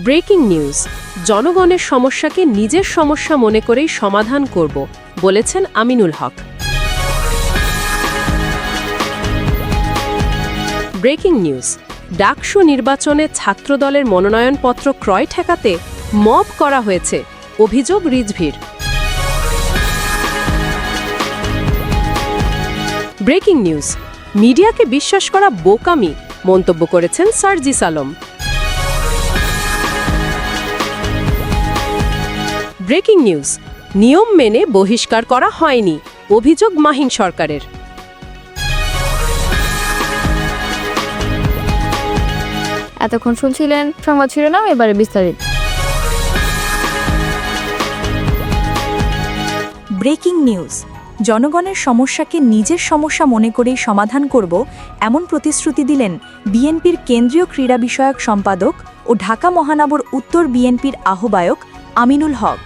Breaking news, জনগণের সমস্যাকে নিজের সমস্যা মনে করেই সমাধান করব বলেছেন আমিনুল হক। ব্রেকিং নিউজ, ডাকসু নির্বাচনে ছাত্রদলের মনোনয়নপত্র ক্রয় ঠেকাতে মব করা হয়েছে, অভিযোগ রিজভির। ব্রেকিং নিউজ, মিডিয়াকে বিশ্বাস করা বোকামি মন্তব্য করেছেন সার্জিস আলম। ব্রেকিং নিউজ, নিয়ম মেনে বহিষ্কার করা হয়নি, অভিযোগ মাহিন সরকারের। এতক্ষণ শুনছিলেন সংবাদ শিরোনাম, এবারে বিস্তারিত। ব্রেকিং নিউজ, জনগণের সমস্যাকে নিজের সমস্যা মনে করেই সমাধান করব এমন প্রতিশ্রুতি দিলেন বিএনপির কেন্দ্রীয় ক্রীড়া বিষয়ক সম্পাদক ও ঢাকা মহানগর উত্তর বিএনপির আহ্বায়ক আমিনুল হক।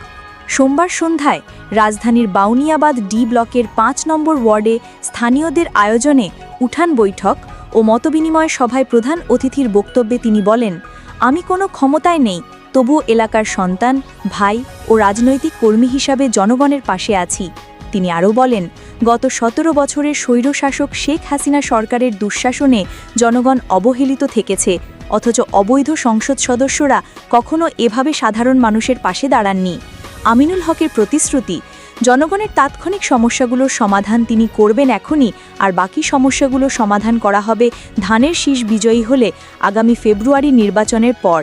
সোমবার সন্ধ্যায় রাজধানীর বাউনিয়াবাদ ডি ব্লকের ৫ নম্বর ওয়ার্ডে স্থানীয়দের আয়োজনে উঠান বৈঠক ও মতবিনিময় সভায় প্রধান অতিথির বক্তব্যে তিনি বলেন, আমি কোনো ক্ষমতায় নেই, তবুও এলাকার সন্তান, ভাই ও রাজনৈতিক কর্মী হিসাবে জনগণের পাশে আছি। তিনি আরও বলেন, গত ১৭ বছরের স্বৈরশাসক শেখ হাসিনা সরকারের দুঃশাসনে জনগণ অবহেলিত থেকেছে, অথচ অবৈধ সংসদ সদস্যরা কখনো এভাবে সাধারণ মানুষের পাশে দাঁড়াননি। আমিনুল হকের প্রতিশ্রুতি, জনগণের তাৎক্ষণিক সমস্যাগুলোর সমাধান তিনি করবেন এখনই, আর বাকি সমস্যাগুলো সমাধান করা হবে ধানের শীষ বিজয়ী হলে আগামী ফেব্রুয়ারি নির্বাচনের পর।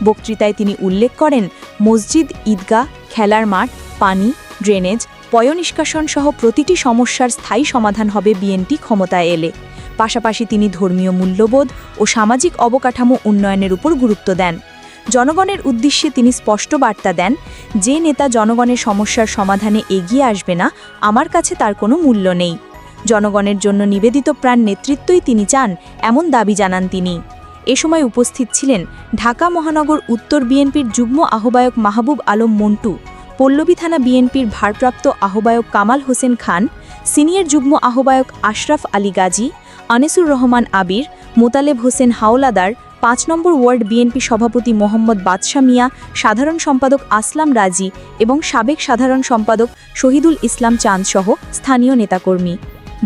বক্তৃতায় তিনি উল্লেখ করেন, মসজিদ, ঈদগাহ, খেলার মাঠ, পানি, ড্রেনেজ, পয়ঃনিষ্কাশন সহ প্রতিটি সমস্যার স্থায়ী সমাধান হবে বিএনপি ক্ষমতায় এলে। পাশাপাশি তিনি ধর্মীয় মূল্যবোধ ও সামাজিক অবকাঠামো উন্নয়নের উপর গুরুত্ব দেন। জনগণের উদ্দেশ্যে তিনি স্পষ্ট বার্তা দেন, যে নেতা জনগণের সমস্যার সমাধানে এগিয়ে আসবে না, আমার কাছে তার কোনো মূল্য নেই। জনগণের জন্য নিবেদিত প্রাণ নেতৃত্বই তিনি চান, এমন দাবি জানান তিনি। এ সময় উপস্থিত ছিলেন ঢাকা মহানগর উত্তর বিএনপির যুগ্ম আহ্বায়ক মাহবুব আলম মন্টু, পল্লবী থানা বিএনপির ভারপ্রাপ্ত আহ্বায়ক কামাল হোসেন খান, সিনিয়র যুগ্ম আহ্বায়ক আশরাফ আলী গাজী, আনিসুর রহমান আবির, মোতালেব হোসেন হাওলাদার, ৫ নম্বর ওয়ার্ড বিএনপি সভাপতি মোহাম্মদ বাদশা মিয়া, সাধারণ সম্পাদক আসলাম রাজি এবং সাবেক সাধারণ সম্পাদক শহীদুল ইসলাম চাঁদসহ স্থানীয় নেতাকর্মী।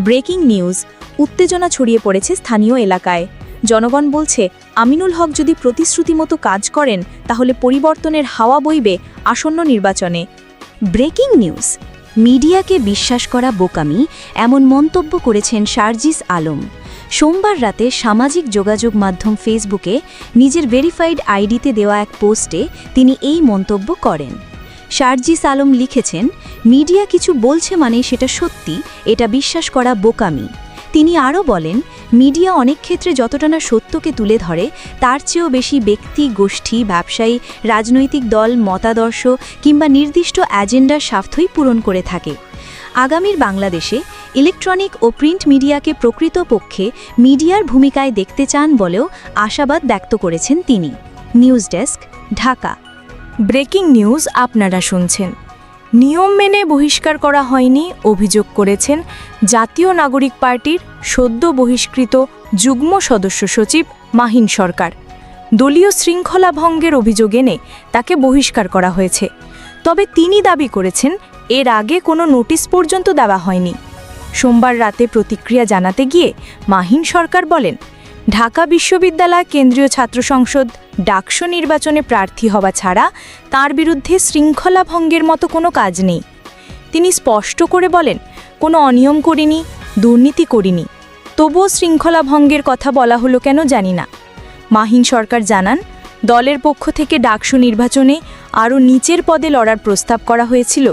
ব্রেকিং নিউজ, উত্তেজনা ছড়িয়ে পড়েছে স্থানীয় এলাকায়। জনগণ বলছে, আমিনুল হক যদি প্রতিশ্রুতি মতো কাজ করেন তাহলে পরিবর্তনের হাওয়া বইবে আসন্ন নির্বাচনে। ব্রেকিং নিউজ, মিডিয়াকে বিশ্বাস করা বোকামি এমন মন্তব্য করেছেন সার্জিস আলম। সোমবার রাতে সামাজিক যোগাযোগ মাধ্যম ফেসবুকে নিজের ভেরিফাইড আইডিতে দেওয়া এক পোস্টে তিনি এই মন্তব্য করেন। সার্জিস আলম লিখেছেন, মিডিয়া কিছু বলছে মানে সেটা সত্যি, এটা বিশ্বাস করা বোকামি। তিনি আরও বলেন, মিডিয়া অনেক ক্ষেত্রে যতটা না সত্যকে তুলে ধরে, তার চেয়েও বেশি ব্যক্তি, গোষ্ঠী, ব্যবসায়ী, রাজনৈতিক দল, মতাদর্শ কিংবা নির্দিষ্ট এজেন্ডার স্বার্থই পূরণ করে থাকে। আগামীর বাংলাদেশে ইলেকট্রনিক ও প্রিন্ট মিডিয়াকে প্রকৃতপক্ষে মিডিয়ার ভূমিকায় দেখতে চান বলেও আশাবাদ ব্যক্ত করেছেন তিনি। News desk, Dhaka. Breaking news আপনারা শুনছেন। নিয়ম মেনে বহিষ্কার করা হয়নি, অভিযোগ করেছেন জাতীয় নাগরিক পার্টির সদ্য বহিষ্কৃত যুগ্ম সদস্য সচিব মাহিন সরকার। দলীয় শৃঙ্খলা ভঙ্গের অভিযোগ এনে তাকে বহিষ্কার করা হয়েছে। তবে তিনি দাবি করেছেন, এর আগে কোনো নোটিশ পর্যন্ত দেওয়া হয়নি। সোমবার রাতে প্রতিক্রিয়া জানাতে গিয়ে মাহিন সরকার বলেন, ঢাকা বিশ্ববিদ্যালয় কেন্দ্রীয় ছাত্র সংসদ ডাকসু নির্বাচনে প্রার্থী হওয়া ছাড়া তার বিরুদ্ধে শৃঙ্খলা ভঙ্গের মতো কোনো কাজ নেই। তিনি স্পষ্ট করে বলেন, কোনো অনিয়ম করিনি, দুর্নীতি করিনি, তবুও শৃঙ্খলা ভঙ্গের কথা বলা হলো কেন জানি না। মাহিন সরকার জানান, দলের পক্ষ থেকে ডাকসু নির্বাচনে আরও নিচের পদে লড়ার প্রস্তাব করা হয়েছিল,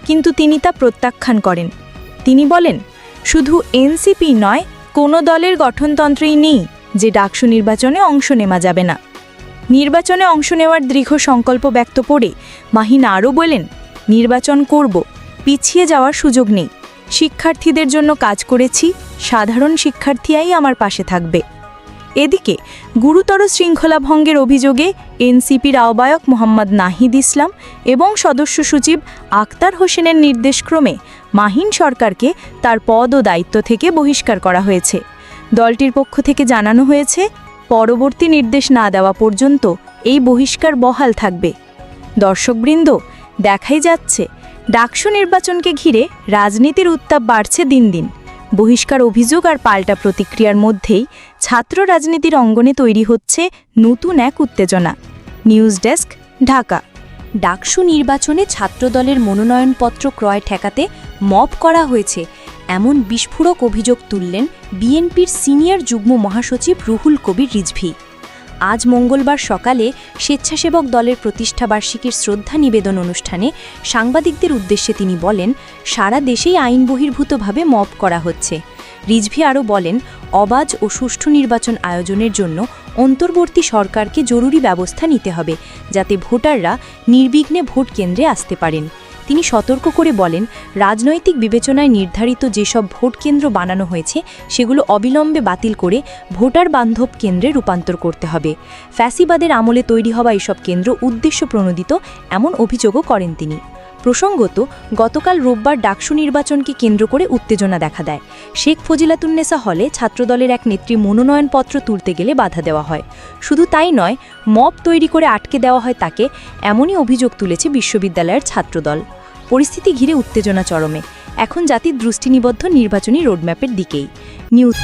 কিন্তু তিনি তা প্রত্যাখ্যান করেন। তিনি বলেন, শুধু এনসিপি নয়, কোনো দলের গঠনতন্ত্রেই নেই যে ডাকসু নির্বাচনে অংশ নেওয়া যাবে না। নির্বাচনে অংশ নেওয়ার দৃঢ় সংকল্প ব্যক্ত করে মাহিন আরও বলেন, নির্বাচন করব, পিছিয়ে যাওয়ার সুযোগ নেই। শিক্ষার্থীদের জন্য কাজ করেছি, সাধারণ শিক্ষার্থীরাই আমার পাশে থাকবে। এদিকে গুরুতর শৃঙ্খলা ভঙ্গের অভিযোগে এনসিপির আহ্বায়ক মোহাম্মদ নাহিদ ইসলাম এবং সদস্য সচিব আক্তার হোসেনের নির্দেশক্রমে মাহিন সরকারকে তার পদ ও দায়িত্ব থেকে বহিষ্কার করা হয়েছে। দলটির পক্ষ থেকে জানানো হয়েছে, পরবর্তী নির্দেশ না দেওয়া পর্যন্ত এই বহিষ্কার বহাল থাকবে। দর্শকবৃন্দ, দেখাই যাচ্ছে ডাকসু নির্বাচনকে ঘিরে রাজনীতির উত্তাপ বাড়ছে দিন দিন। বহিষ্কার অভিযোগ আর পাল্টা প্রতিক্রিয়ার মধ্যেই ছাত্র রাজনীতির অঙ্গনে তৈরি হচ্ছে নতুন এক উত্তেজনা। News desk, Dhaka. ডাকসু নির্বাচনে ছাত্রদলের মনোনয়নপত্র ক্রয় ঠেকাতে মব করা হয়েছে এমন বিস্ফোরক অভিযোগ তুললেন বিএনপির সিনিয়র যুগ্ম মহাসচিব রুহুল কবির রিজভী। আজ মঙ্গলবার সকালে স্বেচ্ছাসেবক দলের প্রতিষ্ঠাবার্ষিকীর শ্রদ্ধা নিবেদন অনুষ্ঠানে সাংবাদিকদের উদ্দেশ্যে তিনি বলেন, সারা দেশেই আইন বহির্ভূতভাবে মব করা হচ্ছে। রিজভী আরও বলেন, অবাধ ও সুষ্ঠু নির্বাচন আয়োজনের জন্য অন্তর্বর্তী সরকারকে জরুরি ব্যবস্থা নিতে হবে, যাতে ভোটাররা নির্বিঘ্নে ভোট কেন্দ্রে আসতে পারেন। তিনি সতর্ক করে বলেন, রাজনৈতিক বিবেচনায় নির্ধারিত যেসব ভোট কেন্দ্র বানানো হয়েছে সেগুলো অবিলম্বে বাতিল করে ভোটার বান্ধব কেন্দ্রে রূপান্তর করতে হবে। ফ্যাসিবাদের আমলে তৈরি হওয়া এসব কেন্দ্র উদ্দেশ্য প্রণোদিত এমন অভিযোগও করেন তিনি। প্রসঙ্গত, গতকাল রোববার ডাকসু নির্বাচনকে কেন্দ্র করে উত্তেজনা দেখা দেয়। শেখ ফজিলাতুন্নেসা হলে ছাত্রদলের এক নেত্রী মনোনয়নপত্র তুলতে গেলে বাধা দেওয়া হয়। শুধু তাই নয়, মব তৈরি করে আটকে দেওয়া হয় তাকে, এমনই অভিযোগ তুলেছে বিশ্ববিদ্যালয়ের ছাত্রদল। পরিস্থিতি ঘিরে উত্তেজনা চরমে। এখন জাতির দৃষ্টি নিবদ্ধ নির্বাচনী রোডম্যাপের দিকেই। নিউজ।